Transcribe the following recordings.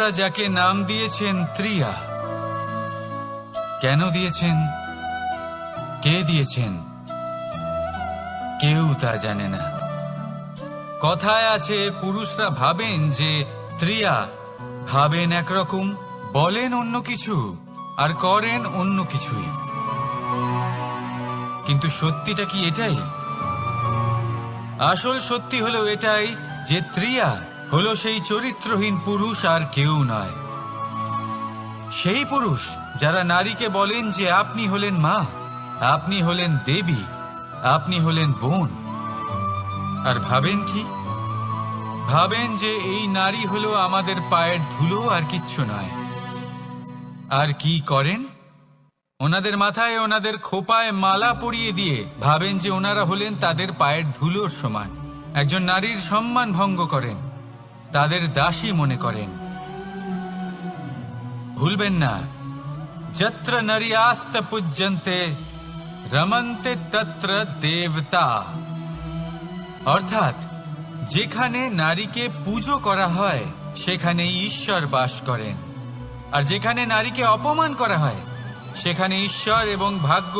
সম্রাটরা যাকে নাম দিয়েছেন ত্রিয়া। কেন দিয়েছেন, কে দিয়েছেন, কেউ তা জানে না। কথায় আছে, পুরুষরা ভাবেন যে ত্রিয়া, ভাবেন একরকম, বলেন অন্য কিছু, আর করেন অন্য কিছুই। কিন্তু সত্যিটা কি এটাই? আসল সত্যি হলো এটাই যে ত্রিয়া হলো সেই চরিত্রহীন পুরুষ, আর কেউ নয়। সেই পুরুষ যারা নারীকে বলেন যে আপনি হলেন মা, আপনি হলেন দেবী, আপনি হলেন বোন। আর ভাবেন কি? ভাবেন যে এই নারী হলো আমাদের পায়ের ধুলো, আর কিচ্ছু নয়। আর কি করেন? ওনাদের মাথায়, ওনাদের খোপায় মালা পরিয়ে দিয়ে ভাবেন যে ওনারা হলেন তাদের পায়ের ধুলোর সমান। একজন নারীর সম্মান ভঙ্গ করেন, তাদের দাসী মনে করেন। ভুলবেন না, যত্র নারীয়াস্ত পূজ্যন্তে রমন্তে তত্র দেবতা। অর্থাৎ যেখানে নারীকে পুজো করা হয় সেখানে ঈশ্বর বাস করেন, আর যেখানে নারীকে অপমান করা হয় সেখানে ঈশ্বর এবং ভাগ্য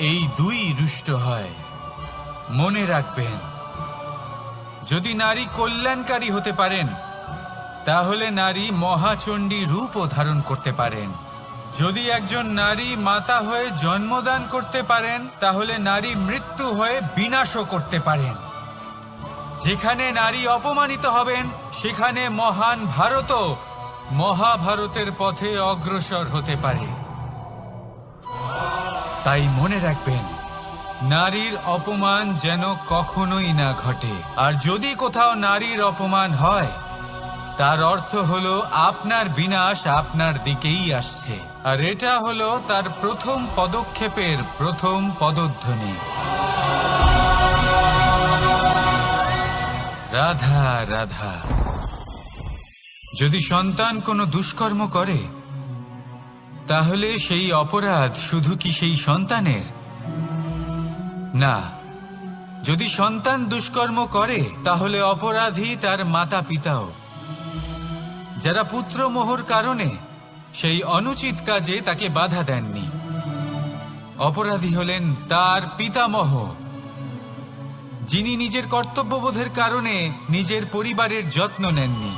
এই দুই রুষ্ট হয়। মনে রাখবেন, যদি নারী কল্যাণকারী হতে পারেন তাহলে নারী মহাচণ্ডী রূপও ধারণ করতে পারেন। যদি একজন নারী মাতা হয়ে জন্মদান করতে পারেন তাহলে নারী মৃত্যু হয়ে বিনাশও করতে পারেন। যেখানে নারী অপমানিত হবেন সেখানে মহান ভারতও মহাভারতের পথে অগ্রসর হতে পারে। তাই মনে রাখবেন, নারীর অপমান যেন কখনোই না ঘটে। আর যদি কোথাও নারীর অপমান হয় তার অর্থ হলো আপনার বিনাশ আপনার দিকেই আসছে, আর এটা হলো তার প্রথম পদক্ষেপের প্রথম পদধ্বনি। রাধা রাধা। যদি সন্তান কোনো দুষ্কর্ম করে তাহলে সেই অপরাধ শুধু কি সেই সন্তানের? না, যদি সন্তান দুষ্কর্ম করে তাহলে অপরাধী তার মাতা পিতাও, যারা পুত্রমোহর কারণে সেই অনুচিত কাজে তাকে বাধা দেননি। অপরাধী হলেন তার পিতামহ, যিনি নিজের কর্তব্যবোধের কারণে নিজের পরিবারের যত্ন নেননি,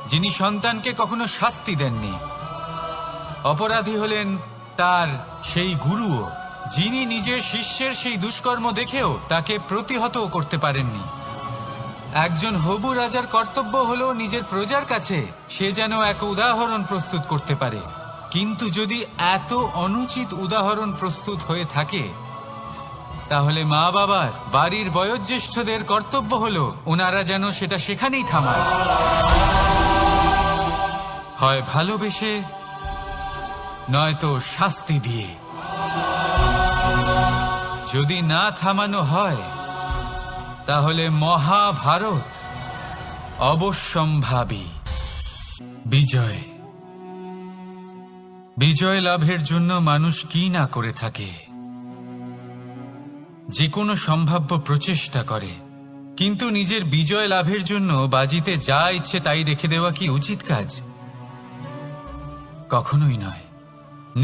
যিনি সন্তানকে কখনো শাস্তি দেননি। অপরাধী হলেন তার সেই গুরুও, যিনি নিজের শিষ্যের সেই দুষ্কর্ম দেখেও তাকে প্রতিহত করতে পারেননি। একজন হবু রাজার কর্তব্য হলো নিজের প্রজার কাছে সে যেন এক উদাহরণ প্রস্তুত করতে পারে। কিন্তু যদি এত অনুচিত উদাহরণ প্রস্তুত হয়ে থাকে তাহলে মা বাবার, বাড়ির বয়োজ্যেষ্ঠদের কর্তব্য হলো ওনারা যেন সেটা সেখানেই থামায়, হয় ভালোবেসে নয়তো শাস্তি দিয়ে। যদি না থামানো হয় তাহলে মহাভারত অবশ্যম্ভাবী। বিজয়, বিজয় লাভের জন্য মানুষ কি না করে থাকে, যে কোনো সম্ভাব্য প্রচেষ্টা করে। কিন্তু নিজের বিজয় লাভের জন্য বাজিতে যা ইচ্ছে তাই রেখে দেওয়া কি উচিত কাজ? কখনোই নয়।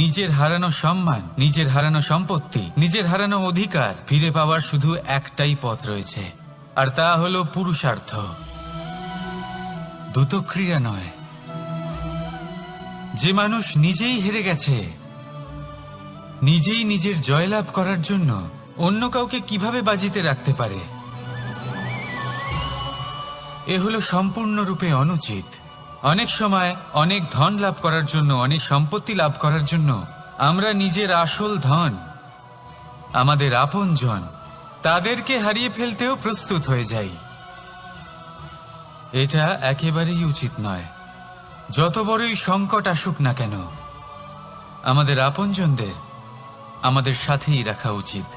নিজের হারানো সম্মান, নিজের হারানো সম্পত্তি, নিজের হারানো অধিকার ফিরে পাওয়ার শুধু একটাই পথ রয়েছে, আর তা হলো পুরুষার্থ, দ্রুতক্রিয়া নয়। যে মানুষ নিজেই হেরে গেছে, নিজেই নিজের জয়লাভ করার জন্য অন্য কাউকে কিভাবে বাজিতে রাখতে পারে? এ হলো সম্পূর্ণরূপে অনুচিত। অনেক সময় অনেক ধন লাভ করার জন্য, অনেক সম্পত্তি লাভ করার জন্য আমরা নিজের আসল ধন, আমাদের আপনজন, তাদেরকে হারিয়ে ফেলতেও প্রস্তুত হয়ে যাই। এটা একেবারেই উচিত নয়। যত বড়ই সংকট আসুক না কেন, আমাদের আপনজনদের আমাদের সাথেই রাখা উচিত।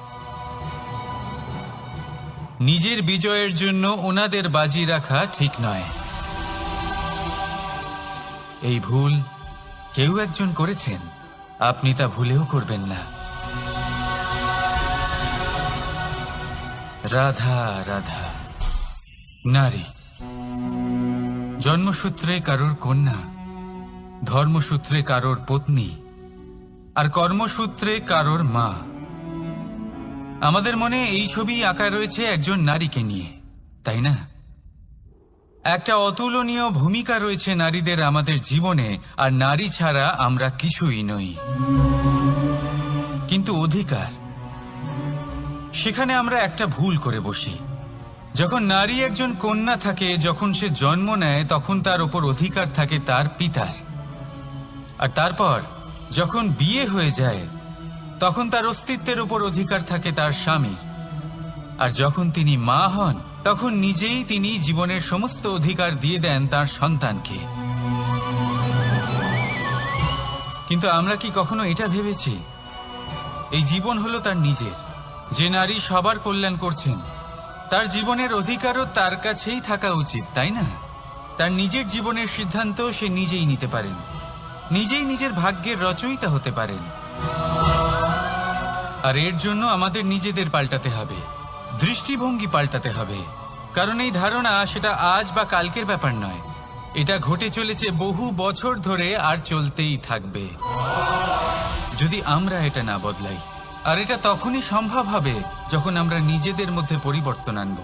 নিজের বিজয়ের জন্য ওনাদের বাজি রাখা ঠিক নয়। এই ভুল কেউ একজন করেছেন, আপনি তা ভুলেও করবেন না। রাধা রাধা। নারী জন্মসূত্রে কারোর কন্যা, ধর্মসূত্রে কারোর পত্নী, আর কর্মসূত্রে কারোর মা। আমাদের মনে এই ছবি আঁকা রয়েছে একজন নারীকে নিয়ে, তাই না? একটা অতুলনীয় ভূমিকা রয়েছে নারীদের আমাদের জীবনে, আর নারী ছাড়া আমরা কিছুই নই। কিন্তু অধিকার, সেখানে আমরা একটা ভুল করে বসি। যখন নারী একজন কন্যা থাকে, যখন সে জন্ম নেয়, তখন তার ওপর অধিকার থাকে তার পিতার। আর তারপর যখন বিয়ে হয়ে যায়, তখন তার অস্তিত্বের ওপর অধিকার থাকে তার স্বামীর। আর যখন তিনি মা হন, তখন নিজেই তিনি জীবনের সমস্ত অধিকার দিয়ে দেন তার সন্তানকে। কিন্তু আমরা কি কখনো এটা ভেবেছি এই জীবন হলো তার নিজের? যে নারী সবার কল্যাণ করছেন, তার জীবনের অধিকারও তার কাছেই থাকা উচিত, তাই না? তার নিজের জীবনের সিদ্ধান্ত সে নিজেই নিতে পারেন, নিজেই নিজের ভাগ্যের রচয়িতা হতে পারেন। আর এর জন্য আমাদের নিজেদের পাল্টাতে হবে, দৃষ্টিভঙ্গি পাল্টাতে হবে। কারণ এই ধারণা সেটা আজ বা কালকের ব্যাপার নয়, এটা ঘটে চলেছে বহু বছর ধরে, আর চলতেই থাকবে যদি আমরা এটা না বদলাই। আর এটা তখনই সম্ভব হবে যখন আমরা নিজেদের মধ্যে পরিবর্তন আনব।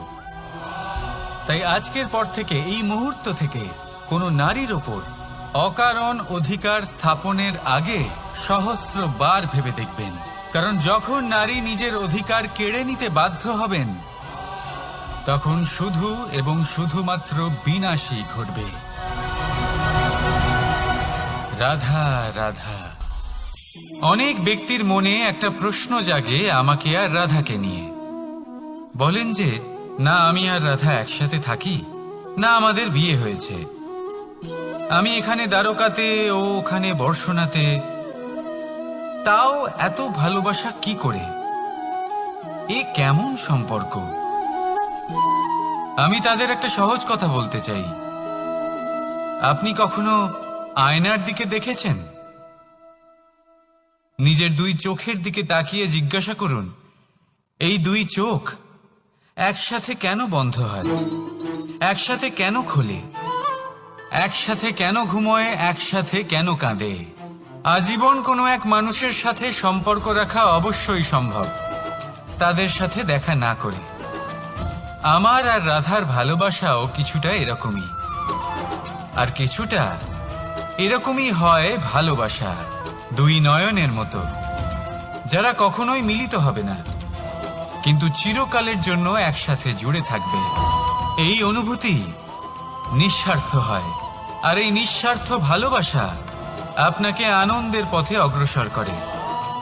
তাই আজকের পর থেকে, এই মুহূর্ত থেকে, কোনো নারীর ওপর অকারণ অধিকার স্থাপনের আগে সহস্রবার ভেবে দেখবেন। কারণ যখন নারী নিজের অধিকার কেড়ে নিতে বাধ্য হবেন, তখন শুধু এবং শুধুমাত্র বিনাশই ঘটবে। রাধা রাধা। অনেক ব্যক্তির মনে একটা প্রশ্ন জাগে আমাকে আর রাধাকে নিয়ে। বলেন যে, না আমি আর রাধা একসাথে থাকি, না আমাদের বিয়ে হয়েছে। আমি এখানে দ্বারকাতে, ও ওখানে বর্ষণাতে, তাও এত ভালোবাসা কি করে? এ কেমন সম্পর্ক? আমি তাদের একটা সহজ কথা বলতে চাই। আপনি কখনো আয়নার দিকে দেখেছেন? নিজের দুই চোখের দিকে তাকিয়ে জিজ্ঞাসা করুন, এই দুই চোখ একসাথে কেন বন্ধ হয়, একসাথে কেন খোলে, একসাথে কেন ঘুমোয়, একসাথে কেন কাঁদে? আজীবন কোনো এক মানুষের সাথে সম্পর্ক রাখা অবশ্যই সম্ভব, তাদের সাথে দেখা না করে। আমার আর রাধার ভালোবাসাও কিছুটা এরকমই, আর কিছুটা এরকমই হয় ভালোবাসা দুই নয়নের মতো, যারা কখনোই মিলিত হবে না, কিন্তু চিরকালের জন্য একসাথে জুড়ে থাকবে। এই অনুভূতি নিঃস্বার্থ হয়, আর এই নিঃস্বার্থ ভালোবাসা আপনাকে আনন্দের পথে অগ্রসর করে।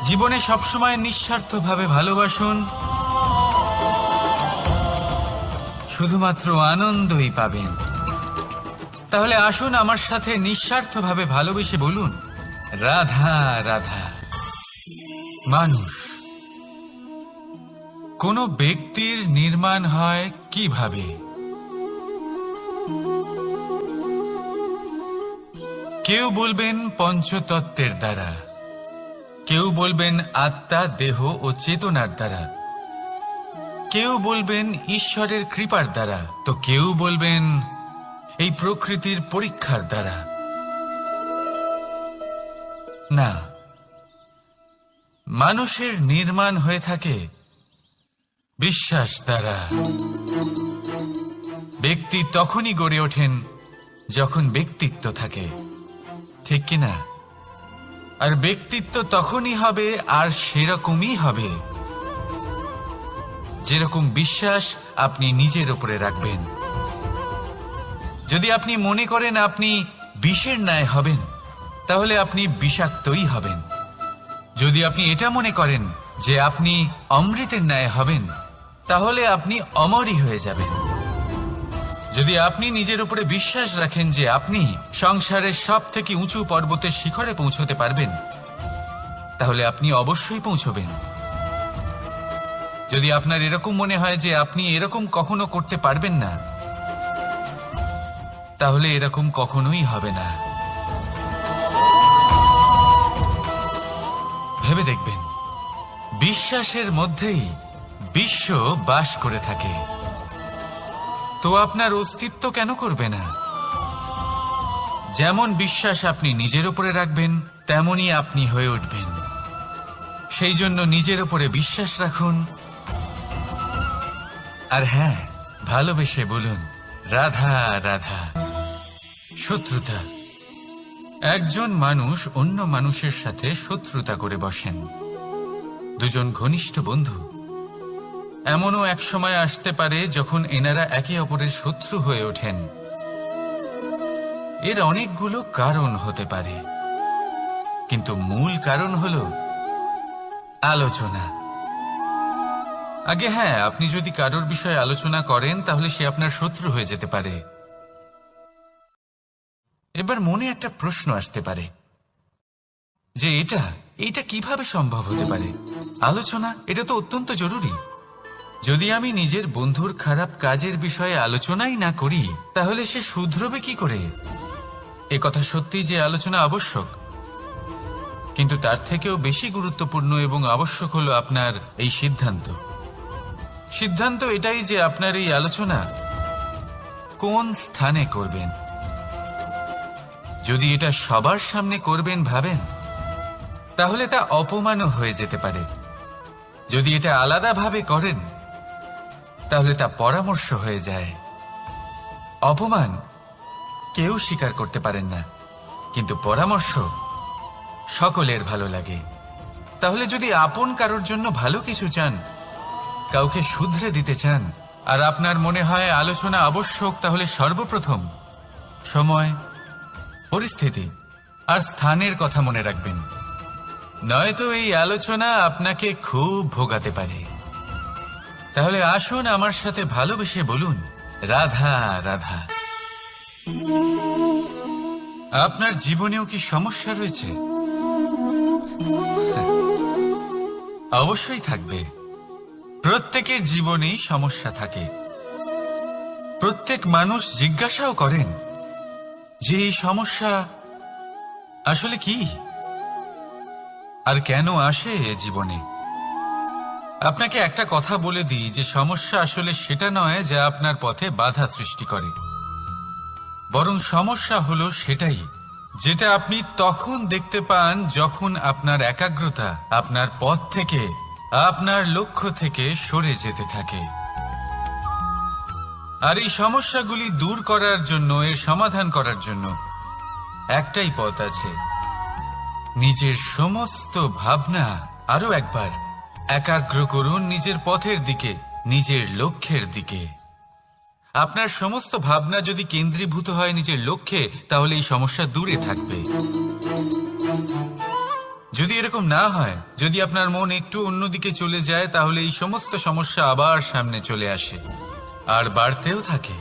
জীবনে সবসময় নিঃস্বার্থভাবে ভালোবাসুন, শুধুমাত্র আনন্দই পাবেন। তাহলে আসুন আমার সাথে নিঃস্বার্থভাবে ভালোবেসে বলুন, রাধা রাধা। মানুষ, কোন ব্যক্তির নির্মাণ হয় কিভাবে? কেউ বলবেন পঞ্চতত্ত্বের দ্বারা, কেউ বলবেন আত্মা, দেহ ও চেতনার দ্বারা, কেউ বলবেন ঈশ্বরের কৃপার দ্বারা, তো কেউ বলবেন এই প্রকৃতির পরীক্ষার দ্বারা। না, মানুষের নির্মাণ হয়ে থাকে বিশ্বাস দ্বারা। ব্যক্তি তখনই গড়ে ওঠেন যখন ব্যক্তিত্ব থাকে, ঠিক কিনা? আর ব্যক্তিত্ব তখনই হবে, আর সেরকমই হবে যেরকম বিশ্বাস আপনি নিজের উপরে রাখবেন। যদি আপনি মনে করেন আপনি বিষের ন্যায় হবেন, তাহলে আপনি বিষাক্তই হবেন। যদি আপনি এটা মনে করেন যে আপনি অমৃতের ন্যায় হবেন, তাহলে আপনি অমরই হয়ে যাবেন। যদি আপনি নিজের উপরে বিশ্বাস রাখেন যে আপনি সংসারের সব থেকে উঁচু পর্বতের শিখরে পৌঁছতে পারবেন, তাহলে আপনি অবশ্যই পৌঁছবেন। যদি আপনার এরকম মনে হয় যে আপনি এরকম কখনো করতে পারবেন না, তাহলে এরকম কখনোই হবে না। ভেবে দেখবেন, বিশ্বাসের মধ্যেই বিশ্ব বাস করে থাকে, তো আপনার অস্তিত্ব কেন করবে না? যেমন বিশ্বাস আপনি নিজের উপরে রাখবেন তেমনই আপনি হয়ে উঠবেন। সেই জন্য নিজের উপরে বিশ্বাস রাখুন, আর হ্যাঁ, ভালোবেসে বলুন রাধা রাধা। শত্রুতা, একজন মানুষ অন্য মানুষের সাথে শত্রুতা করে বসেন, দুজন ঘনিষ্ঠ বন্ধু। এমনও এক সময় আসতে পারে যখন এনারা একে অপরের শত্রু হয়ে ওঠেন। এর অনেকগুলো কারণ হতে পারে, কিন্তু মূল কারণ হলো আলোচনা। আগে হ্যাঁ, আপনি যদি কারোর বিষয়ে আলোচনা করেন তাহলে সে আপনার শত্রু হয়ে যেতে পারে। এবার মনে একটা প্রশ্ন আসতে পারে যে এটা কিভাবে সম্ভব হতে পারে? আলোচনা, এটা তো অত্যন্ত জরুরি। যদি আমি নিজের বন্ধুর খারাপ কাজের বিষয়ে আলোচনাই না করি তাহলে সে শুধরবে কি করে? এ কথা সত্যি যে আলোচনা আবশ্যক, কিন্তু তার থেকেও বেশি গুরুত্বপূর্ণ এবং আবশ্যক হলো আপনার এই সিদ্ধান্ত। সিদ্ধান্ত এটাই যে আপনার এই আলোচনা কোন স্থানে করবেন। যদি এটা সবার সামনে করবেন ভাবেন, তাহলে তা অপমানও হয়ে যেতে পারে। যদি এটা আলাদাভাবে করেন তাহলে তা পরামর্শ হয়ে যায়। অপমান কেউ স্বীকার করতে পারেন না, কিন্তু পরামর্শ সকলের ভালো লাগে। তাহলে যদি আপন কারোর জন্য ভালো কিছু চান, কাউকে শুধরে দিতে চান, আর আপনার মনে হয় আলোচনা আবশ্যক, তাহলে সর্বপ্রথম সময়, পরিস্থিতি আর স্থানের কথা মনে রাখবেন, নয়তো এই আলোচনা আপনাকে খুব ভোগাতে পারে। তাহলে আসুন আমার সাথে ভালোবেসে বলুন রাধা রাধা। আপনার জীবনেও কি সমস্যা রয়েছে? অবশ্যই থাকবে। প্রত্যেকের জীবনেই সমস্যা থাকে। প্রত্যেক মানুষ জিজ্ঞাসাও করেন যে এই সমস্যা আসলে কি আর কেন আসে জীবনে। আপনাকে একটা কথা বলে দিই যে সমস্যা আসলে সেটা নয় যা আপনার পথে বাধা সৃষ্টি করে, বরং সমস্যা হলো সেটাই যেটা আপনি তখন দেখতে পান যখন আপনার একাগ্রতা আপনার পথ থেকে, আপনার লক্ষ্য থেকে সরে যেতে থাকে। আর এই সমস্যাগুলি দূর করার জন্য, এর সমাধান করার জন্য একটাই পথ আছে, নিজের সমস্ত ভাবনা আরো একবার একাগ্র করুন নিজের পথের দিকে, নিজের লক্ষ্যের দিকে। আপনার সমস্ত ভাবনা যদি কেন্দ্রীভূত হয় নিজের লক্ষ্যে, তাহলে এই সমস্যা দূরে থাকবে। যদি এরকম না হয়, যদি আপনার মন একটু অন্যদিকে চলে যায়, তাহলে এই সমস্ত সমস্যা আবার সামনে চলে আসে আর বাড়তেও থাকে।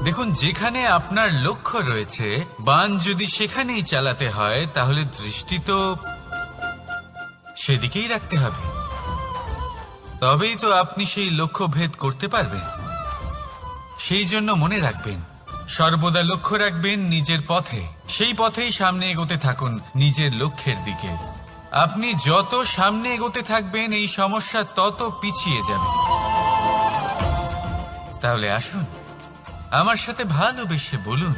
দেখুন, যেখানে আপনার লক্ষ্য রয়েছে, বাণ যদি সেখানেই চালাতে হয়, তাহলে দৃষ্টি তো সেদিকেই রাখতে হবে। তবেই তো আপনি সেই লক্ষ্য ভেদ করতে পারবেন। সেই জন্য মনে রাখবেন, সর্বদা লক্ষ্য রাখবেন নিজের পথে, সেই পথেই সামনে এগোতে থাকুন নিজের লক্ষ্যের দিকে। আপনি যত সামনে এগোতে থাকবেন এই সমস্যা তত পিছিয়ে যাবে। তাহলে আসুন আমার সাথে ভালোবেসে বলুন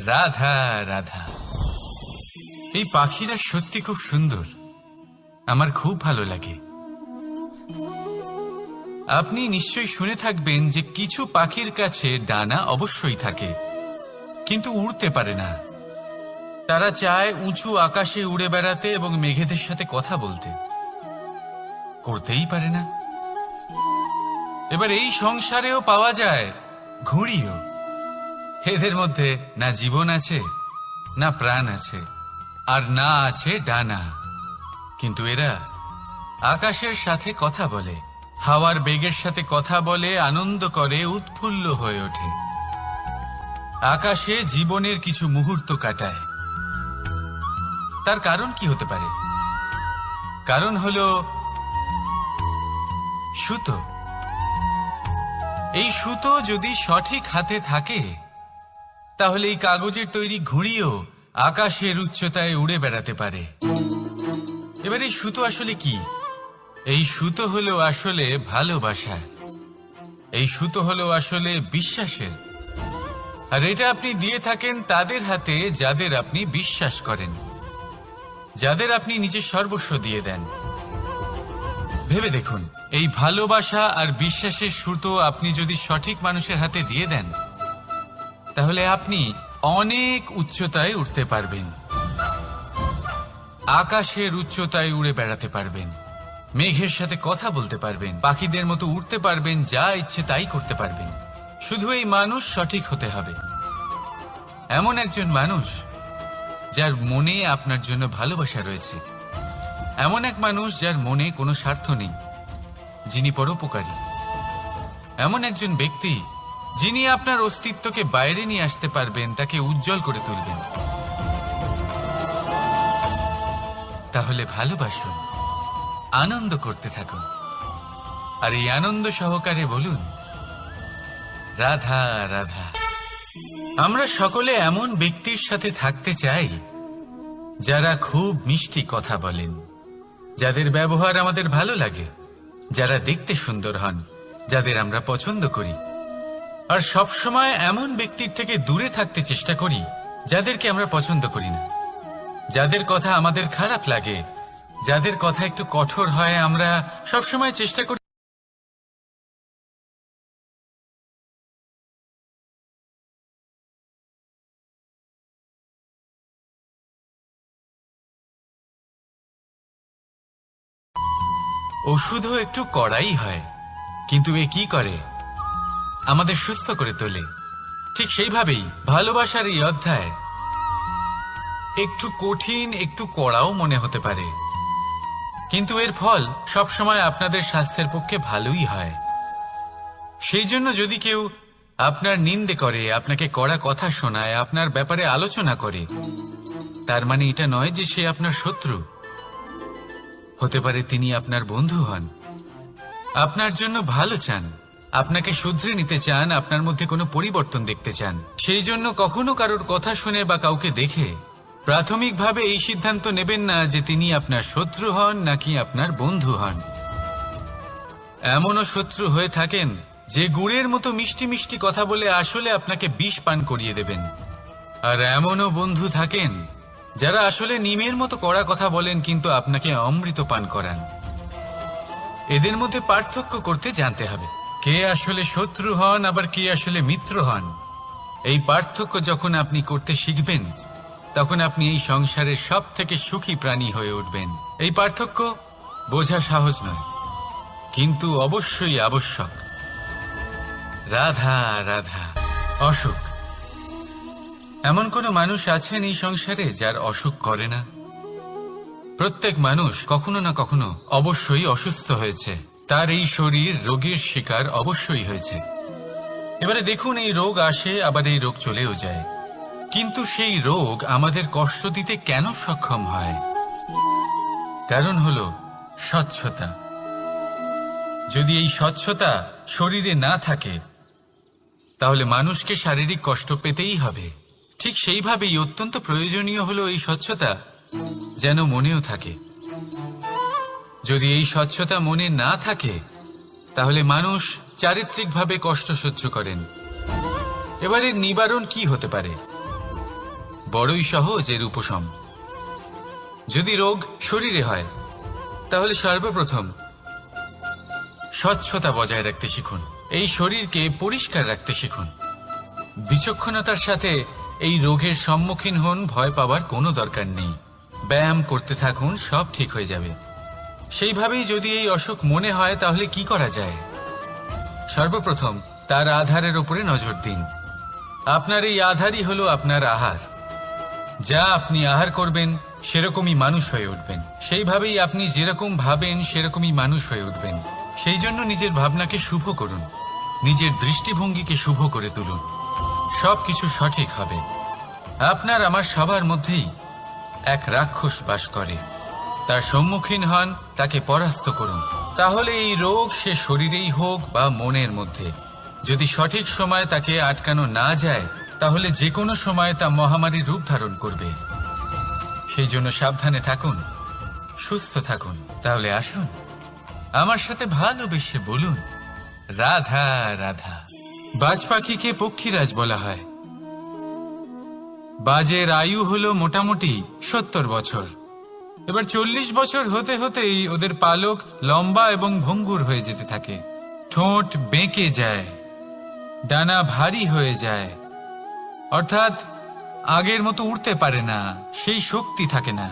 রাধা রাধা। এই পাখিরা সত্যি খুব সুন্দর, আমার খুব ভালো লাগে। আপনি নিশ্চয়ই শুনে থাকবেন যে কিছু পাখির কাছে ডানা অবশ্যই থাকে, কিন্তু উড়তে পারে না। তারা চায় উঁচু আকাশে উড়ে বেড়াতে এবং মেঘেদের সাথে কথা বলতে, করতেই পারে না। এবার এই সংসারেও পাওয়া যায় ঘুড়িও। এদের মধ্যে না জীবন আছে, না প্রাণ আছে, আর না আছে ডানা, কিন্তু এরা আকাশের সাথে কথা বলে, হাওয়ার বেগের সাথে কথা বলে, আনন্দ করে, উৎফুল্ল হয়ে ওঠে, আকাশে জীবনের কিছু মুহূর্ত কাটায়। তার কারণ কি হতে পারে? কারণ হলো সুতো। এই সুতো যদি সঠিক হাতে থাকে, তাহলে এই কাগজের তৈরি ঘুড়িও আকাশের উচ্চতায় উড়ে বেড়াতে পারে। এবার এই সুতো আসলে কি? এই সুতো হলো আসলে ভালোবাসা, এই সুতো হলো আসলে বিশ্বাসের, আর এটা আপনি দিয়ে থাকেন তাদের হাতে যাদের আপনি বিশ্বাস করেন, যাদের আপনি নিজের সর্বস্ব দিয়ে দেন। ভেবে দেখুন, এই ভালোবাসা আর বিশ্বাসের সুতো আপনি যদি সঠিক মানুষের হাতে দিয়ে দেন, তাহলে আপনি অনেক উচ্চতায় উঠতে পারবেন, আকাশের উচ্চতায় উড়ে বেড়াতে পারবেন, মেঘের সাথে কথা বলতে পারবেন, পাখিদের মতো উড়তে পারবেন, যা ইচ্ছে তাই করতে পারবেন। শুধু এই মানুষ সঠিক হতে হবে, এমন একজন মানুষ যার মনে আপনার জন্য ভালোবাসা রয়েছে, এমন এক মানুষ যার মনে কোনো স্বার্থ নেই, যিনি পরোপকারী, এমন একজন ব্যক্তি যিনি আপনার অস্তিত্বকে বাইরে নিয়ে আসতে পারবেন, তাকে উজ্জ্বল করে তুলবেন। তাহলে ভালোবাসুন, আনন্দ করতে থাকুন, আর এই আনন্দ সহকারে বলুন, রাধা রাধা। আমরা সকলে এমন ব্যক্তির সাথে থাকতে চাই যারা খুব মিষ্টি কথা বলেন, যাদের ব্যবহার আমাদের ভালো লাগে, যারা দেখতে সুন্দর হন, যাদের আমরা পছন্দ করি। আর সবসময় এমন ব্যক্তির থেকে দূরে থাকতে চেষ্টা করি যাদেরকে আমরা পছন্দ করি না, যাদের কথা আমাদের খারাপ লাগে, যাদের কথা একটু কঠোর হয়। আমরা সবসময় চেষ্টা করি ওষুধও একটু কড়াই হয়, কিন্তু এ কি করে? আমাদের সুস্থ করে তোলে। ঠিক সেইভাবেই ভালোবাসার এই অধ্যায় একটু কঠিন, একটু কড়াও মনে হতে পারে, কিন্তু এর ফল সবসময় আপনাদের স্বাস্থ্যের পক্ষে ভালোই হয়। সেই জন্য যদি কেউ আপনার নিন্দে করে, আপনাকে কড়া কথা শোনায়, আপনার ব্যাপারে আলোচনা করে, তার মানে এটা নয় যে সে আপনার শত্রু। হতে পারে তিনি আপনার বন্ধু হন, আপনার জন্য ভালো চান, আপনাকে শুধরে নিতে চান, আপনার মধ্যে কোনো পরিবর্তন দেখতে চান। সেই জন্য কখনো কারোর কথা শুনে বা কাউকে দেখে প্রাথমিকভাবে এই সিদ্ধান্ত নেবেন না যে তিনি আপনার শত্রু হন নাকি আপনার বন্ধু হন। এমনও শত্রু হয়ে থাকেন যে গুড়ের মতো মিষ্টি মিষ্টি কথা বলে আসলে আপনাকে বিষ পান করিয়ে দেবেন। আর এমনও বন্ধু থাকেন যারা আসলে নিমের মতো কড়া কথা বলেন কিন্তু আপনাকে অমৃত পান করান। এদের মধ্যে পার্থক্য করতে জানতে হবে, কে আসলে শত্রু হন আবার কে আসলে মিত্র হন। এই পার্থক্য যখন আপনি করতে শিখবেন, তখন আপনি এই সংসারের সব থেকে সুখী প্রাণী হয়ে উঠবেন। এই পার্থক্য বোঝা সহজ নয়, কিন্তু অবশ্যই আবশ্যক। রাধা রাধা। অসুখ। এমন কোন মানুষ আছেন এই সংসারে যার অসুখ করে না? প্রত্যেক মানুষ কখনো না কখনো অবশ্যই অসুস্থ হয়েছে, তার এই শরীর রোগের শিকার অবশ্যই হয়েছে। এবারে দেখুন, এই রোগ আসে আবার এই রোগ চলেও যায়, কিন্তু সেই রোগ আমাদের কষ্ট দিতে কেন সক্ষম হয়? কারণ হলো স্বচ্ছতা। যদি এই স্বচ্ছতা শরীরে না থাকে, তাহলে মানুষকে শারীরিক কষ্ট পেতেই হবে। ঠিক সেইভাবেই অত্যন্ত প্রয়োজনীয় হলো এই স্বচ্ছতা যেন মনেও থাকে। যদি এই স্বচ্ছতা মনে না থাকে, তাহলে মানুষ চারিত্রিকভাবে কষ্ট সহ্য করেন। এবারে নিবারণ কি হতে পারে? বড়ই সহজ এর উপশম। যদি রোগ শরীরে হয়, তাহলে সর্বপ্রথম স্বচ্ছতা বজায় রাখতে শিখুন, এই শরীরকে পরিষ্কার রাখতে শিখুন। বিচক্ষণতার সাথে এই রোগের সম্মুখীন হন, ভয় পাওয়ার কোনো দরকার নেই। ব্যায়াম করতে থাকুন, সব ঠিক হয়ে যাবে। সেইভাবেই যদি এই অসুখ মনে হয়, তাহলে কি করা যায়? সর্বপ্রথম তার আধারের উপরে নজর দিন। আপনার এই আধারই হলো আপনার আহার। যা আপনি আহার করবেন সেরকমই মানুষ হয়ে উঠবেন। সেইভাবেই আপনি যেরকম ভাবেন সেরকমই মানুষ হয়ে উঠবেন। সেই জন্য নিজের ভাবনাকে শুভ করুন, নিজের দৃষ্টিভঙ্গিকে শুভ করে তুলুন, সবকিছু সঠিক হবে। আপনার আমার সবার মধ্যেই এক রাক্ষস বাস করে, তার সম্মুখীন হন, তাকে পরাস্ত করুন। তাহলে এই রোগ সে শরীরেই হোক বা মনের মধ্যে, যদি সঠিক সময় তাকে আটকানো না যায়, তাহলে যে কোনো সময় তা মহামারীর রূপ ধারণ করবে। সেই জন্য সাবধানে থাকুন, সুস্থ থাকুন। তাহলে আসুন আমার সাথে ভালোবেসে বলুন, রাধা রাধা। বাজ পাখিকে পক্ষীরাজ বলা হয়, বাজের আয়ু হলো মোটামুটি 70 বছর। এবার 40 বছর হতে হতেই ওদের পালক লম্বা এবং ভঙ্গুর হয়ে যেতে থাকে, ঠোঁট বেঁকে যায়, ডানা ভারী হয়ে যায়, অর্থাৎ আগের মতো উড়তে পারে না, সেই শক্তি থাকে না।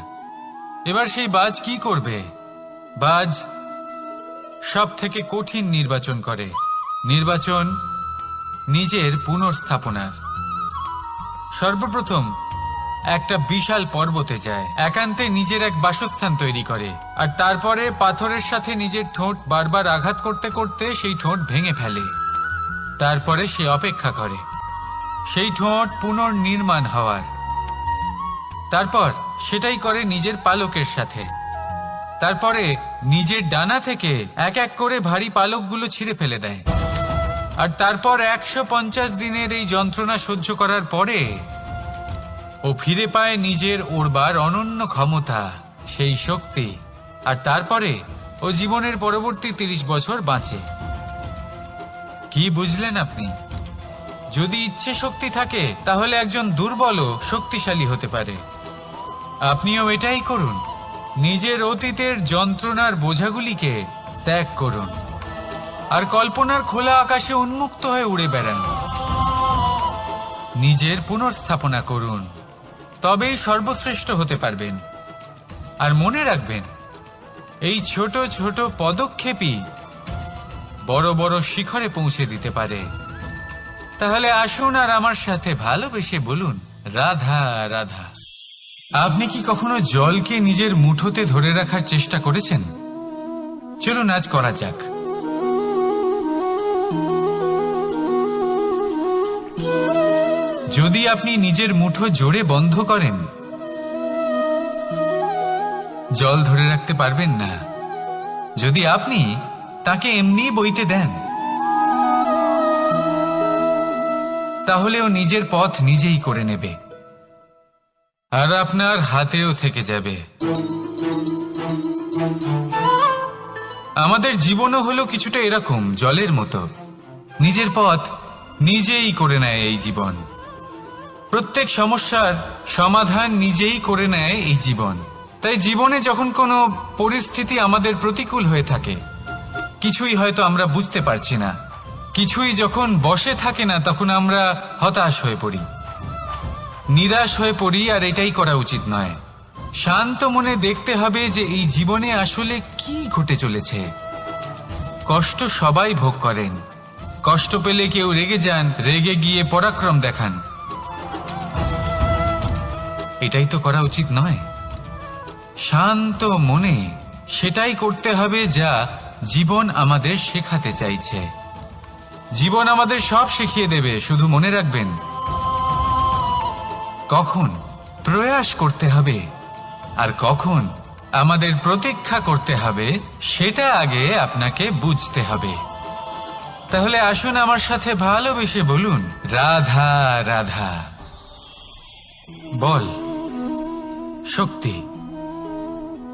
এবার সেই বাজ কি করবে? বাজ সব থেকে কঠিন নির্বাচন করে, নির্বাচন নিজের পুনর্স্থাপনার। সর্বপ্রথম একটা বিশাল পর্বতে যায়, একান্তে নিজের এক বাসস্থান তৈরি করে, আর তারপরে পাথরের সাথে নিজের ঠোঁট বারবার আঘাত করতে করতে সেই ঠোঁট ভেঙে ফেলে। তারপরে সে অপেক্ষা করে সেই ঠোঁট পুনর্নির্মাণ হওয়ার। তারপর সেটাই করে নিজের পালকের সাথে। তারপরে নিজের ডানা থেকে এক এক করে ভারী পালকগুলো ছিঁড়ে ফেলে দেয়। আর তারপর 150 দিনের এই যন্ত্রণা সহ্য করার পরে ও ফিরে পায় নিজের ওড়বার অনন্য ক্ষমতা, সেই শক্তি। আর তারপরে ও জীবনের পরবর্তী 30 বছর বাঁচে। কি বুঝলেন আপনি? যদি ইচ্ছে শক্তি থাকে তাহলে একজন দুর্বলও শক্তিশালী হতে পারে। আপনিও এটাই করুন, নিজের অতীতের যন্ত্রণার বোঝাগুলিকে ত্যাগ করুন আর কল্পনার খোলা আকাশে উন্মুক্ত হয়ে উড়ে বেড়ান। নিজের পুনর্স্থাপনা করুন, তবেই সর্বশ্রেষ্ঠ হতে পারবেন। আর মনে রাখবেন, এই ছোট ছোট পদক্ষেপই বড় বড় শিখরে পৌঁছে দিতে পারে। তাহলে আসুন আর আমার সাথে ভালোবেসে বলুন, রাধা রাধা। আপনি কি কখনো জলকে নিজের মুঠোতে ধরে রাখার চেষ্টা করেছেন? চলুন আজ করা যাক। যদি আপনি নিজের মুঠো জোরে বন্ধ করেন, জল ধরে রাখতে পারবেন না। যদি আপনি তাকে এমনি বইতে দেন, তাহলে ও নিজের পথ নিজেই করে নেবে আর আপনার হাতেও থেকে যাবে। আমাদের জীবনও হলো কিছুটা এরকম, জলের মতো। নিজের পথ নিজেই করে নেয় এই জীবন। প্রত্যেক সমস্যার সমাধান নিজেই করে নেয় এই জীবন। তাই জীবনে যখন কোনো পরিস্থিতি আমাদের প্রতিকূল হয়ে থাকে, কিছুই হয়তো আমরা বুঝতে পারছি না, কিছুই যখন বসে থাকে না, তখন আমরা হতাশ হয়ে পড়ি, নিরাশ হয়ে পড়ি। আর এটাই করা উচিত নয়। শান্ত মনে দেখতে হবে যে এই জীবনে আসলে কি ঘটে চলেছে। কষ্ট সবাই ভোগ করেন। কষ্ট পেলে কেউ রেগে যান, রেগে গিয়ে পরাক্রম দেখান। এটাই তো করা উচিত নয়। শান্ত মনে সেটাই করতে হবে যা জীবন আমাদের শেখাতে চাইছে। জীবন আমাদের সব শিখিয়ে দেবে, শুধু মনে রাখবেন কখন প্রয়াস করতে হবে আর কখন আমাদের প্রতীক্ষা করতে হবে, সেটা আগে আপনাকে বুঝতে হবে। তাহলে আসুন আমার সাথে ভালোবেসে বলুন, রাধা রাধা। বল, শক্তি,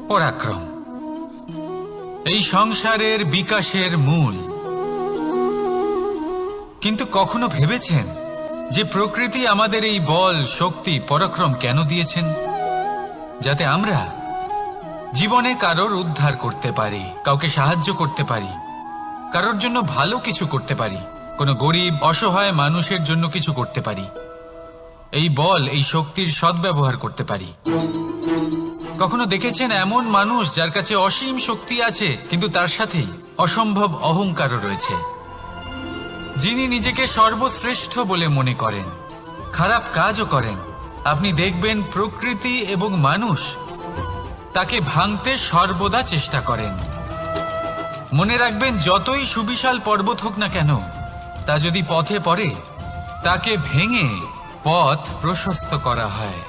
পরাক্রম এই সংসারের বিকাশের মূল। কিন্তু কখনো ভেবেছেন যে প্রকৃতি আমাদের এই বল, শক্তি, পরাক্রম কেন দিয়েছেন? যাতে আমরা জীবনে কারোর উদ্ধার করতে পারি, কাউকে সাহায্য করতে পারি, কারোর জন্য ভালো কিছু করতে পারি, কোনো গরিব অসহায় মানুষের জন্য কিছু করতে পারি। এই বল, এই শক্তির সদ্ব্যবহার করতে পারি। কখনো দেখেছেন এমন মানুষ যার কাছে অসীম শক্তি আছে, কিন্তু তার সাথেই অসম্ভব অহংকারও রয়েছে? যিনি নিজেকে সর্বশ্রেষ্ঠ বলে মনে করেন, খারাপ কাজও করেন। আপনি দেখবেন প্রকৃতি এবং মানুষ তাকে ভাঙতে সর্বদা চেষ্টা করেন। মনে রাখবেন, যতই সুবিশাল পর্বত হোক না কেন, তা যদি পথে পড়ে, তাকে ভেঙে পথ প্রশস্ত করা হয়।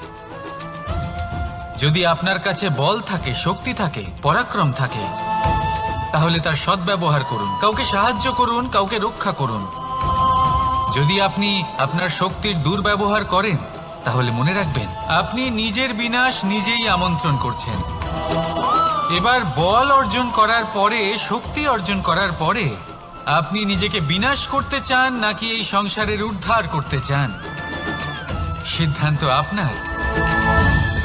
যদি আপনার কাছে বল থাকে, শক্তি থাকে, পরাক্রম থাকে, তাহলে তার সদ্ব্যবহার করুন, কাউকে সাহায্য করুন, কাউকে রক্ষা করুন। যদি আপনি আপনার শক্তির দুর্ব্যবহার করেন, তাহলে মনে রাখবেন আপনি নিজের বিনাশ নিজেই আমন্ত্রণ করছেন। এবার বল অর্জন করার পরে, শক্তি অর্জন করার পরে আপনি নিজেকে বিনাশ করতে চান নাকি এই সংসারের উদ্ধার করতে চান, সিদ্ধান্ত আপনার।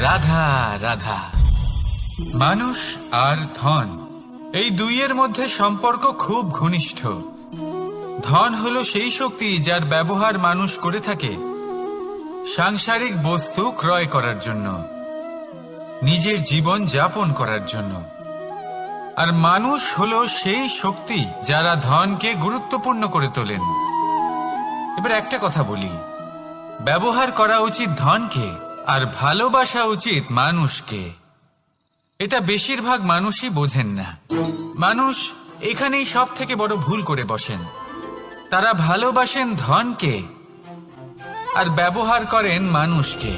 রাধা রাধা। মানুষ আর ধন, এই দুইয়ের মধ্যে সম্পর্ক খুব ঘনিষ্ঠ। ধন হলো সেই শক্তি যার ব্যবহার মানুষ করে থাকে সাংসারিক বস্তু ক্রয় করার জন্য, নিজের জীবন যাপন করার জন্য। আর মানুষ হলো সেই শক্তি যারা ধনকে গুরুত্বপূর্ণ করে তোলেন। এবার একটা কথা বলি, ব্যবহার করা উচিত ধনকে আর ভালোবাসা উচিত মানুষকে। এটা বেশিরভাগ মানুষই বোঝেন না। মানুষ এখানেই সব থেকে বড় ভুল করে বসেন। তারা ভালোবাসেন ধনকে আর ব্যবহার করেন মানুষকে।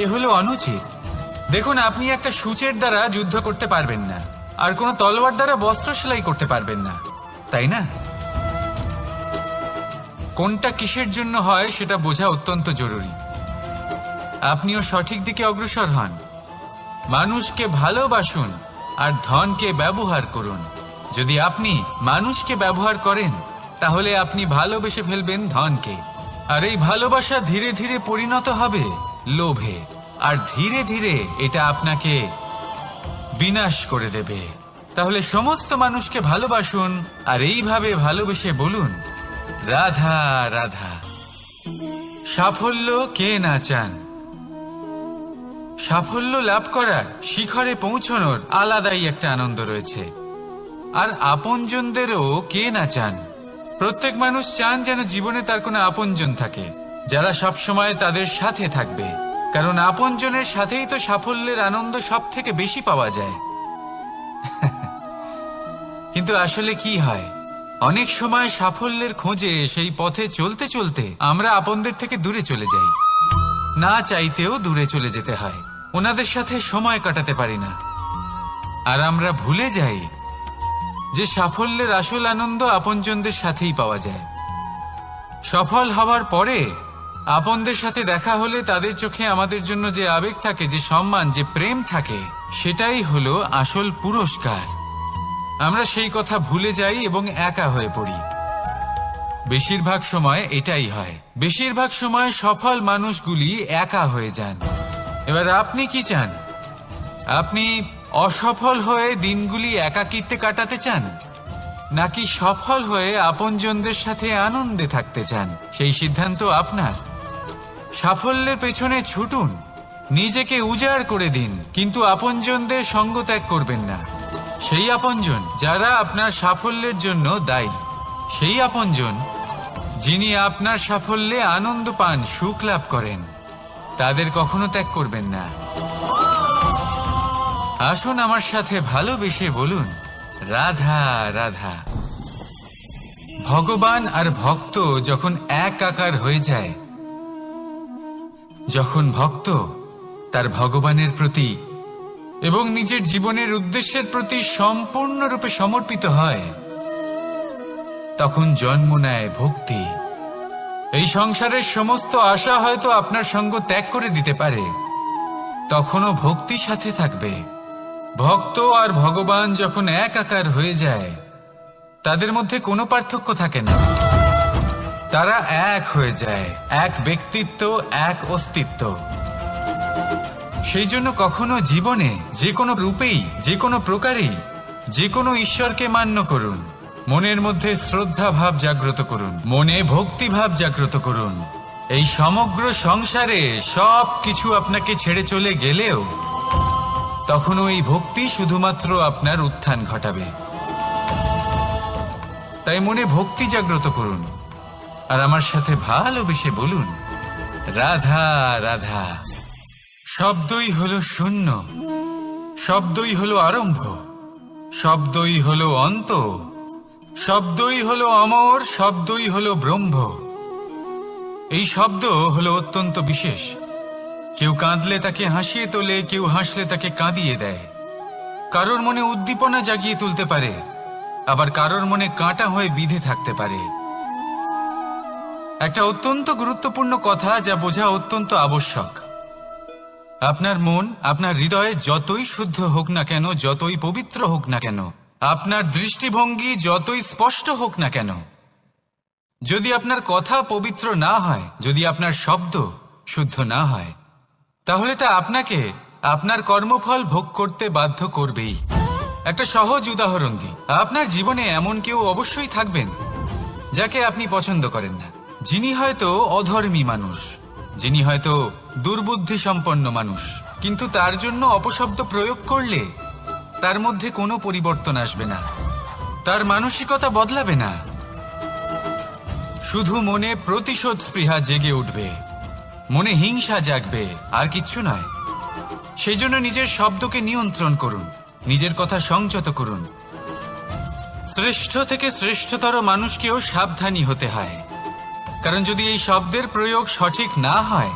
এ হলো অনুচিত। দেখুন, আপনি একটা সূচের দ্বারা যুদ্ধ করতে পারবেন না, আর কোনো তলোয়ার দ্বারা বস্ত্র সেলাই করতে পারবেন না, তাই না? কোনটা কিসের জন্য হয় সেটা বোঝা অত্যন্ত জরুরি। আপনিও সঠিক দিকে অগ্রসর হন। মানুষকে ভালোবাসুন আর ধনকে ব্যবহার করুন। যদি আপনি মানুষকে ব্যবহার করেন তাহলে আপনি ভালোবেসে ফেলবেন ধনকে, আর এই ভালোবাসা ধীরে ধীরে পরিণত হবে লোভে, আর ধীরে ধীরে এটা আপনাকে বিনাশ করে দেবে। তাহলে সমস্ত মানুষকে ভালোবাসুন আর এইভাবে ভালোবেসে বলুন, রাধা রাধা। সাফল্য কে না চান? সাফল্য লাভ করার, শিখরে পৌঁছানোর আলাদাই একটা আনন্দ রয়েছে। আর আপনজনদেরও কে না চান? প্রত্যেক মানুষ চান যেন জীবনে তার কোনো আপনজন থাকে, যারা সবসময় তাদের সাথে থাকবে। কারণ আপনজনের সাথেই তো সাফল্যের আনন্দ সব থেকে বেশি পাওয়া যায়। কিন্তু আসলে কি হয়, অনেক সময় সাফল্যের খোঁজে সেই পথে চলতে চলতে আমরা আপনদের থেকে দূরে চলে যাই। না চাইতেও দূরে চলে যেতে হয়, ওনাদের সাথে সময় কাটাতে পারি না। আর আমরা ভুলে যাই যে সাফল্যের আসল আনন্দ আপনজনদের সাথেই পাওয়া যায়। সফল হওয়ার পরে আপনদের সাথে দেখা হলে তাদের চোখে আমাদের জন্য যে আবেগ থাকে, যে সম্মান, যে প্রেম থাকে, সেটাই হলো আসল পুরস্কার। আমরা সেই কথা ভুলে যাই এবং একা হয়ে পড়ি। বেশিরভাগ সময় এটাই হয়। বেশিরভাগ সময় সফল মানুষগুলি একা হয়ে যান। এবার আপনি কি চান? আপনি অসফল হয়ে দিনগুলি একাকিত্বে কাটাতে চান, নাকি সফল হয়ে আপনজনদের সাথে আনন্দে থাকতে চান? সেই সিদ্ধান্ত আপনার। সাফল্যের পেছনে ছুটুন, নিজেকে উজাড় করে দিন, কিন্তু আপনজনদের সঙ্গ ত্যাগ করবেন না। সেই আপনজন যারা আপনার সাফল্যের জন্য দায়ী, সেই আপনজন যিনি আপনার সাফল্যে আনন্দ পান, সুখ লাভ করেন, তাদের কখনো ত্যাগ করবেন না। আসুন আমার সাথে ভালোবেসে বলুন, রাধা রাধা। ভগবান আর ভক্ত যখন এক আকার হয়ে যায়, যখন ভক্ত তার ভগবানের প্রতি এবং নিজের জীবনের উদ্দেশ্যের প্রতি সম্পূর্ণরূপে সমর্পিত হয়, তখন জন্ম নেয় ভক্তি। এই সংসারের সমস্ত আশা হয়তো আপনার সঙ্গ ত্যাগ করে দিতে পারে, তখনও ভক্তি সাথে থাকবে। ভক্ত আর ভগবান যখন এক আকার হয়ে যায়, তাদের মধ্যে কোনো পার্থক্য থাকে না। তারা এক হয়ে যায়, এক ব্যক্তিত্ব, এক অস্তিত্ব। সেই জন্য কখনো জীবনে যে কোনো রূপেই, যে কোনো প্রকারেই, যে কোনো ঈশ্বরকে মান্য করুন। মনের মধ্যে শ্রদ্ধা ভাব জাগ্রত করুন, মনে ভক্তি ভাব জাগ্রত করুন। এই সমগ্র সংসারে সব কিছু আপনাকে ছেড়ে চলে গেলেও তখনও এই ভক্তি শুধুমাত্র আপনার উত্থান ঘটাবে। তাই মনে ভক্তি জাগ্রত করুন আর আমার সাথে ভালোবেসে বলুন, রাধা রাধা। শব্দই হলো শূন্য, শব্দই হলো আরম্ভ, শব্দই হলো অন্ত, শব্দই হলো অমর, শব্দই হলো ব্রহ্ম। এই শব্দ হলো অত্যন্ত বিশেষ। কেউ কাঁদলে তাকে হাসিয়ে তোলে, কেউ হাসলে তাকে কাঁদিয়ে দেয়। কারোর মনে উদ্দীপনা জাগিয়ে তুলতে পারে, আবার কারোর মনে কাঁটা হয়ে বিঁধে থাকতে পারে। একটা অত্যন্ত গুরুত্বপূর্ণ কথা যা বোঝা অত্যন্ত আবশ্যক। আপনার মন, আপনার হৃদয় যতই শুদ্ধ হোক না কেন, যতই পবিত্র হোক না কেন, আপনার দৃষ্টিভঙ্গি যতই স্পষ্ট হোক না কেন, যদি আপনার কথা পবিত্র না হয়, যদি আপনার শব্দ শুদ্ধ না হয়, তাহলে তা আপনাকে আপনার কর্মফল ভোগ করতে বাধ্য করবেই। একটা সহজ উদাহরণ দিই, আপনার জীবনে এমন কেউ অবশ্যই থাকবেন যাকে আপনি পছন্দ করেন না, যিনি হয়তো অধর্মী মানুষ, যিনি হয়তো দুর্বুদ্ধি সম্পন্ন মানুষ, কিন্তু তার জন্য অপশব্দ প্রয়োগ করলে তার মধ্যে কোনো পরিবর্তন আসবে না, তার মানসিকতা বদলাবে না, শুধু মনে প্রতিশোধ স্পৃহা জেগে উঠবে, মনে হিংসা জাগবে, আর কিচ্ছু নয়। সেই জন্য নিজের শব্দকে নিয়ন্ত্রণ করুন, নিজের কথা সংযত করুন। শ্রেষ্ঠ থেকে শ্রেষ্ঠতর মানুষকেও সাবধানী হতে হয়, কারণ যদি এই শব্দের প্রয়োগ সঠিক না হয়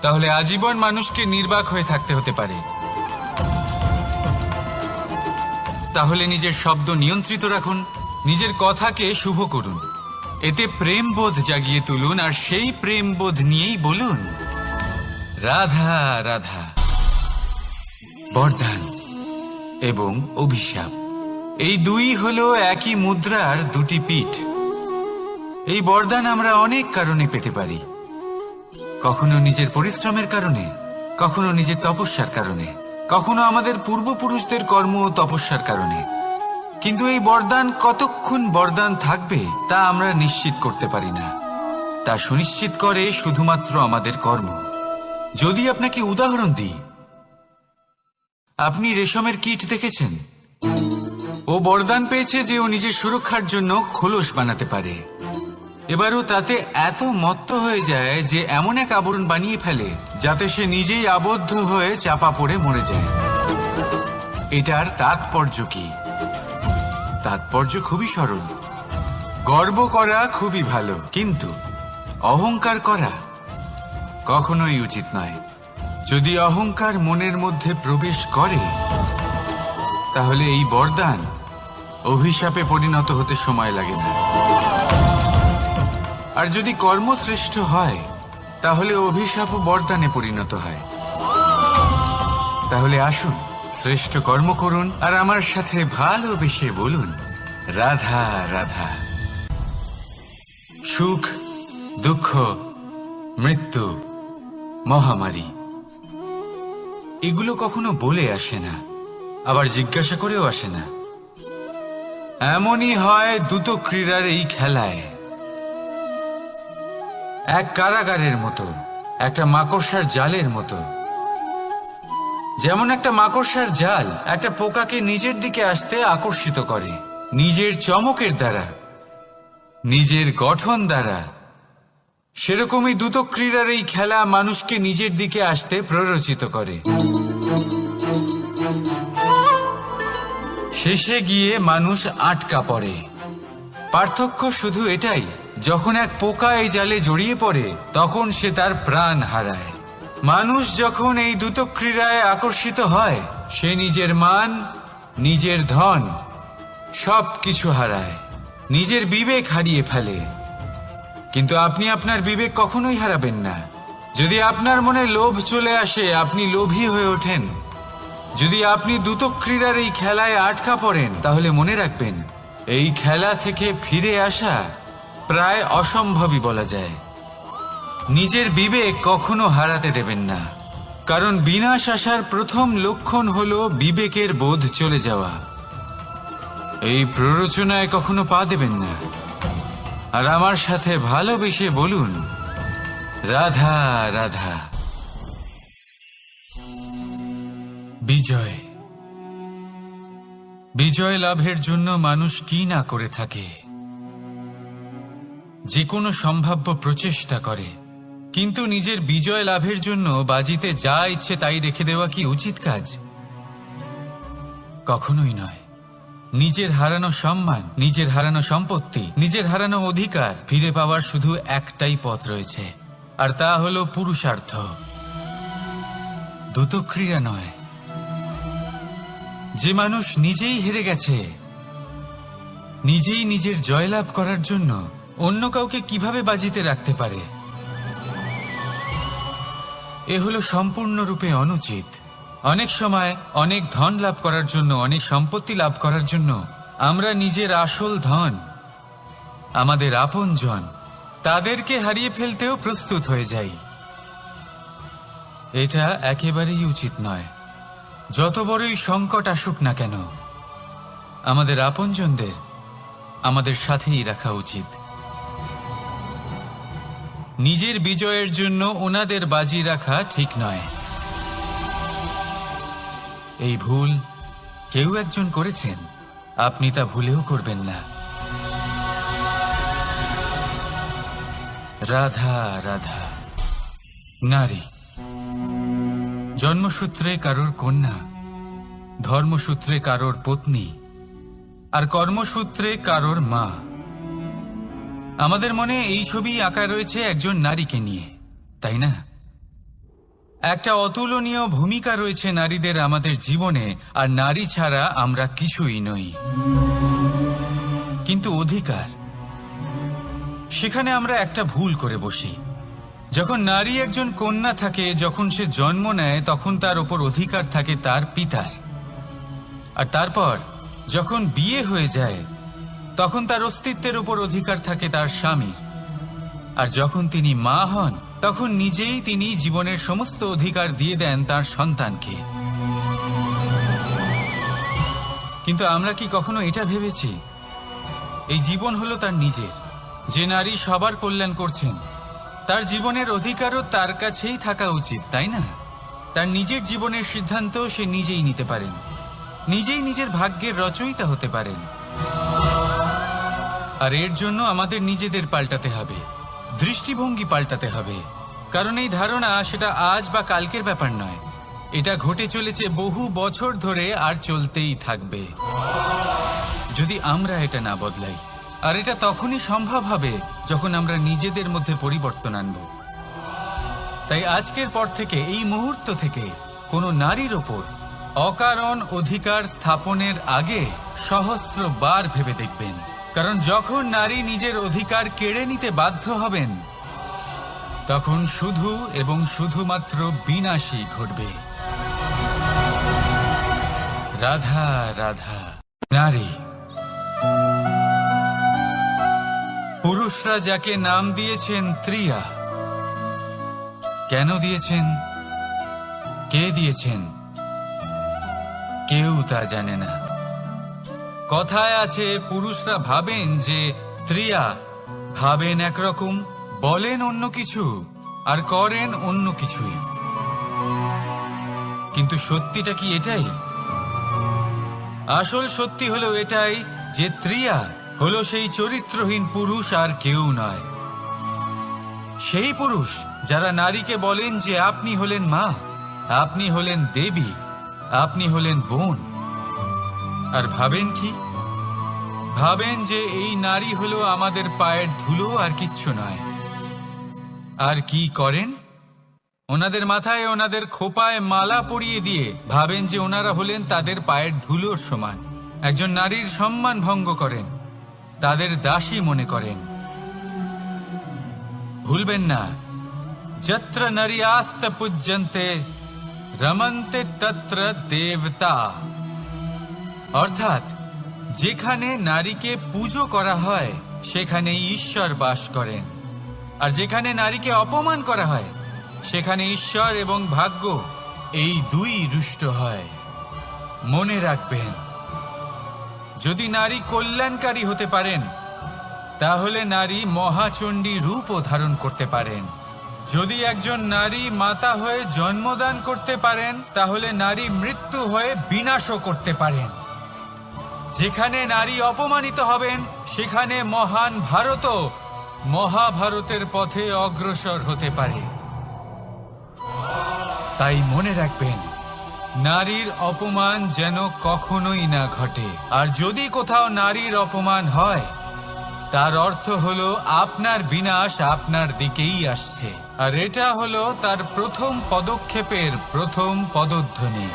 তাহলে আজীবন মানুষকে নির্বাক হয়ে থাকতে হতে পারে। তাহলে নিজের শব্দ নিয়ন্ত্রিত রাখুন, নিজের কথাকে শুভ করুন, এতে প্রেমবোধ জাগিয়ে তুলুন, আর সেই প্রেমবোধ নিয়েই বলুন রাধা রাধা। বরদান এবং অভিশাপ এই দুই হলো একই মুদ্রার দুটি পিঠ। এই বরদান আমরা অনেক কারণে পেতে পারি, কখনো নিজের পরিশ্রমের কারণে, কখনো নিজের তপস্যার কারণে, কখনো আমাদের পূর্বপুরুষদের কর্ম ও তপস্যার কারণে। কিন্তু এই বরদান কতক্ষণ বরদান থাকবে তা আমরা নিশ্চিত করতে পারি না, তা সুনিশ্চিত করে শুধুমাত্র আমাদের কর্ম। যদি আপনাকে উদাহরণ দিই, আপনি রেশমের কীট দেখেছেন? ও বরদান পেয়েছে যে ও নিজের সুরক্ষার জন্য খোলস বানাতে পারে। এবারও তাতে এত মত্ত হয়ে যায় যে এমন এক আবরণ বানিয়ে ফেলে যাতে সে নিজেই আবদ্ধ হয়ে চাপা পড়ে মরে যায়। এটার তাৎপর্য কি? তাৎপর্য খুবই সরল। গর্ব করা খুবই ভালো, কিন্তু অহংকার করা কখনোই উচিত নয়। যদি অহংকার মনের মধ্যে প্রবেশ করে তাহলে এই বরদান অভিশাপে পরিণত হতে সময় লাগে না। আর যদি কর্মশ্রেষ্ঠ হয় তাহলে অভিশাপও বরদানে পরিণত হয়। তাহলে আসুন শ্রেষ্ঠ কর্ম করুন আর আমার সাথে ভালোবেসে বলুন রাধা রাধা। সুখ, দুঃখ, মৃত্যু, মহামারী এগুলো কখনো বলে আসে না, আবার জিজ্ঞাসা করেও আসে না। এমনই হয় দ্রুত ক্রীড়ার এই খেলায়। এক কারাগারের মতো, একটা মাকড়সার জালের মতো। যেমন একটা মাকড়সার জাল একটা পোকাকে নিজের দিকে আসতে আকর্ষিত করে নিজের চমকের দ্বারা, নিজের গঠন দ্বারা, সেরকমই দ্রুত ক্রীড়ার এই খেলা মানুষকে নিজের দিকে আসতে প্ররোচিত করে। শেষে গিয়ে মানুষ আটকা পড়ে। পার্থক্য শুধু এটাই, যখন এক পোকা এই জালে জড়িয়ে পড়ে তখন সে তার প্রাণ হারায়। মানুষ যখন এই দ্রুত ক্রীড়ায় আকর্ষিত হয় সে নিজের মান, নিজের ধন সবকিছু হারায়, নিজের বিবেক হারিয়ে ফেলে। কিন্তু আপনি আপনার বিবেক কখনোই হারাবেন না। যদি আপনার মনে লোভ চলে আসে আপনি লোভী হয়ে ওঠেন। যদি আপনি দ্রুত ক্রীড়ার এই খেলায় আটকা পড়েন তাহলে মনে রাখবেন এই খেলা থেকে ফিরে আসা প্রায় অসম্ভবই বলা যায়। নিজের বিবেক কখনো হারাতে দেবেন না, কারণ বিনাশ আসার প্রথম লক্ষণ হলো বিবেকের বোধ চলে যাওয়া। এই প্ররোচনায় কখনো পা দেবেন না। আর আমার সাথে ভালোবেসে বলুন রাধা রাধা। বিজয়, বিজয় লাভের জন্য মানুষ কি না করে থাকে, যে কোনো সম্ভাব্য প্রচেষ্টা করে। কিন্তু নিজের বিজয় লাভের জন্য বাজিতে যা ইচ্ছে তাই রেখে দেওয়া কি উচিত কাজ? কখনোই নয়। নিজের হারানো সম্মান, নিজের হারানো সম্পত্তি, নিজের হারানো অধিকার ফিরে পাওয়ার শুধু একটাই পথ রয়েছে, আর তা হলো পুরুষার্থ, দ্রুত ক্রীড়া নয়। যে মানুষ নিজেই হেরে গেছে, নিজেই নিজের জয়লাভ করার জন্য অন্য কাউকে কিভাবে বাজিতে রাখতে পারে? এ হলো সম্পূর্ণরূপে অনুচিত। অনেক সময় অনেক ধন লাভ করার জন্য, অনেক সম্পত্তি লাভ করার জন্য আমরা নিজের আসল ধন, আমাদের আপনজন, তাদেরকে হারিয়ে ফেলতেও প্রস্তুত হয়ে যাই। এটা একেবারেই উচিত নয়। যত বড়ই সংকট আসুক না কেন, আমাদের আপনজনদের আমাদের সাথেই রাখা উচিত। নিজের বিজয়ের জন্য ওনাদের বাজি রাখা ঠিক নয়। এই ভুল কেউ একজন করেছেন, আপনি তা ভুলেও করবেন না। রাধা রাধা। নারী জন্মসূত্রে কারোর কন্যা, ধর্মসূত্রে কারোর পত্নী, আর কর্মসূত্রে কারোর মা। আমাদের মনে এই ছবি আঁকা রয়েছে একজন নারীকে নিয়ে, তাই না? একটা অতুলনীয় ভূমিকা রয়েছে নারীদের আমাদের জীবনে, আর নারী ছাড়া আমরা কিছুই নই। কিন্তু অধিকার, সেখানে আমরা একটা ভুল করে বসি। যখন নারী একজন কন্যা থাকে, যখন সে জন্ম নেয়, তখন তার ওপর অধিকার থাকে তার পিতার। আর তারপর যখন বিয়ে হয়ে যায়, তখন তার অস্তিত্বের উপর অধিকার থাকে তার স্বামীর। আর যখন তিনি মা হন, তখন নিজেই তিনি জীবনের সমস্ত অধিকার দিয়ে দেন তার সন্তানকে। কিন্তু আমরা কি কখনো এটা ভেবেছি এই জীবন হলো তার নিজের? যে নারী সবার কল্যাণ করছেন, তার জীবনের অধিকারও তার কাছেই থাকা উচিত, তাই না? তার নিজের জীবনের সিদ্ধান্ত সে নিজেই নিতে পারেন, নিজেই নিজের ভাগ্যের রচয়িতা হতে পারেন। আর এর জন্য আমাদের নিজেদের পাল্টাতে হবে, দৃষ্টিভঙ্গি পাল্টাতে হবে। কারণ এই ধারণা সেটা আজ বা কালকের ব্যাপার নয়, এটা ঘটে চলেছে বহু বছর ধরে, আর চলতেই থাকবে যদি আমরা এটা না বদলাই। আর এটা তখনই সম্ভব হবে যখন আমরা নিজেদের মধ্যে পরিবর্তন আনব। তাই আজকের পর থেকে, এই মুহূর্ত থেকে, কোনো নারীর ওপর অকারণ অধিকার স্থাপনের আগে সহস্রবার ভেবে দেখবেন। কারণ যখন নারী নিজের অধিকার কেড়ে নিতে বাধ্য হবেন, তখন শুধু এবং শুধুমাত্র বিনাশই ঘটবে। রাধা রাধা। নারী, পুরুষরা যাকে নাম দিয়েছেন ত্রিয়া, কেন দিয়েছেন, কে দিয়েছেন, কেউ তা জানে না। কথায় আছে, পুরুষরা ভাবেন যে ত্রিয়া, ভাবেন একরকম, বলেন অন্য কিছু, আর করেন অন্য কিছুই। কিন্তু সত্যিটা কি এটাই? আসল সত্যি হলো এটাই যে ত্রিয়া হলো সেই চরিত্রহীন পুরুষ, আর কেউ নয়। সেই পুরুষ যারা নারীকে বলেন যে আপনি হলেন মা, আপনি হলেন দেবী, আপনি হলেন বোন। আর ভাবেন কি? ভাবেন যে এই নারী হলো আমাদের পায়ের ধুলো, আর কিচ্ছু নয়। আর কি করেন? ওনাদের মাথায়, ওনাদের খোপায় মালা পরিয়ে দিয়ে ভাবেন যে ওনারা হলেন তাদের পায়ের ধুলোর সমান। একজন নারীর সম্মান ভঙ্গ করেন, তাদের দাসী মনে করেন। ভুলবেন না, যত্র নারী আস্ত পূজ্যন্তে রমন্তে তত্র দেবতা। অর্থাৎ যেখানে নারীকে পুজো করা হয়, সেখানে ঈশ্বর বাস করেন। আর যেখানে নারীকে অপমান করা হয়, সেখানে ঈশ্বর এবং ভাগ্য এই দুই রুষ্ট হয়। মনে রাখবেন, যদি নারী কল্যাণকারী হতে পারেন, তাহলে নারী মহাচণ্ডী রূপও ধারণ করতে পারেন। যদি একজন নারী মাতা হয়ে জন্মদান করতে পারেন, তাহলে নারী মৃত্যু হয়ে বিনাশও করতে পারেন। যেখানে নারী অপমানিত হবেন, সেখানে মহান ভারতও মহাভারতের পথে অগ্রসর হতে পারে। তাই মনে রাখবেন, নারীর অপমান যেন কখনোই না ঘটে। আর যদি কোথাও নারীর অপমান হয়, তার অর্থ হলো আপনার বিনাশ আপনার দিকেই আসছে। আর এটা হলো তার প্রথম পদক্ষেপের প্রথম পদধ্বনি।